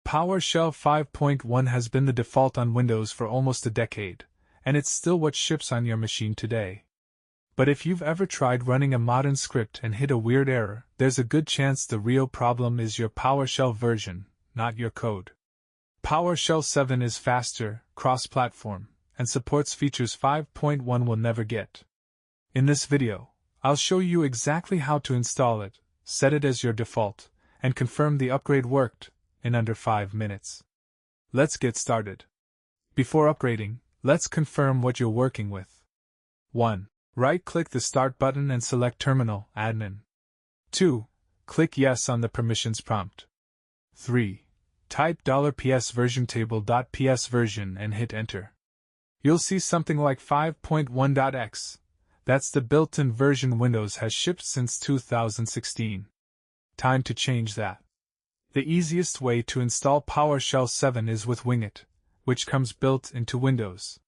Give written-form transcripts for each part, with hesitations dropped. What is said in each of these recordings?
PowerShell 5.1 has been the default on Windows for almost a decade, and it's still what ships on your machine today. But if you've ever tried running a modern script and hit a weird error, there's a good chance the real problem is your PowerShell version, not your code. PowerShell 7 is faster, cross-platform, and supports features 5.1 will never get. In this video, I'll show you exactly how to install it, set it as your default, and confirm the upgrade worked in under 5 minutes. Let's get started. Before upgrading, let's confirm what you're working with. 1. Right-click the Start button and select Terminal, Admin. 2. Click Yes on the permissions prompt. 3. Type $PS version table.ps version and hit Enter. You'll see something like 5.1.x. That's the built-in version Windows has shipped since 2016. Time to change that. The easiest way to install PowerShell 7 is with winget, which comes built into Windows.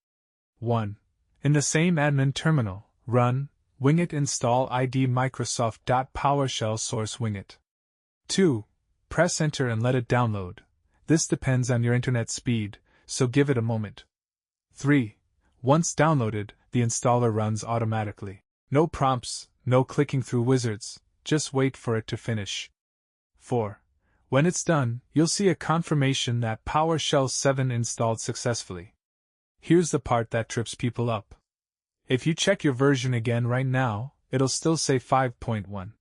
1. In the same admin terminal, run winget install id Microsoft.PowerShell source winget. 2. Press Enter and let it download. This depends on your internet speed, so give it a moment. 3. Once downloaded, the installer runs automatically. No prompts, no clicking through wizards, just wait for it to finish. 4. When it's done, you'll see a confirmation that PowerShell 7 installed successfully. Here's the part that trips people up. If you check your version again right now, it'll still say 5.1.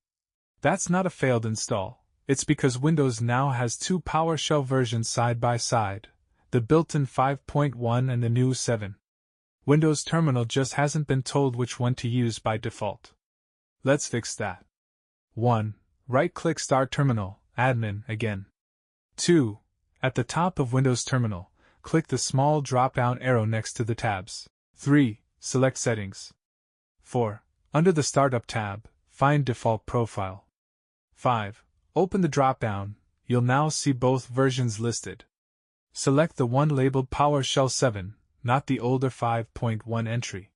That's not a failed install, it's because Windows now has two PowerShell versions side by side, the built-in 5.1 and the new 7. Windows Terminal just hasn't been told which one to use by default. Let's fix that. 1. Right-click Start Terminal, Admin again. 2. At the top of Windows Terminal, click the small drop-down arrow next to the tabs. 3. Select Settings. 4. Under the Startup tab, find Default Profile. 5. Open the drop-down, you'll now see both versions listed. Select the one labeled PowerShell 7, not the older 5.1 entry.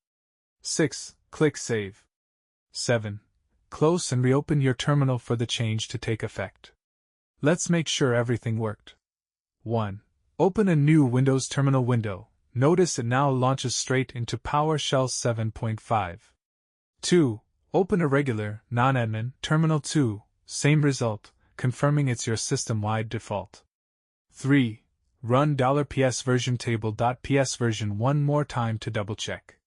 6. Click Save. 7. Close and reopen your terminal for the change to take effect. Let's make sure everything worked. 1. Open a new Windows Terminal window. Notice it now launches straight into PowerShell 7.5. 2. Open a regular, non-admin, Terminal 2, same result, confirming it's your system-wide default. 3. Run $PS version table.ps version one more time to double-check.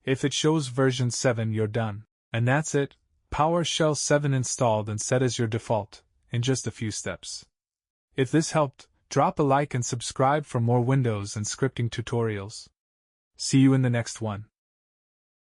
If it shows version 7, you're done. And that's it, PowerShell 7 installed and set as your default, in just a few steps. If this helped, drop a like and subscribe for more Windows and scripting tutorials. See you in the next one.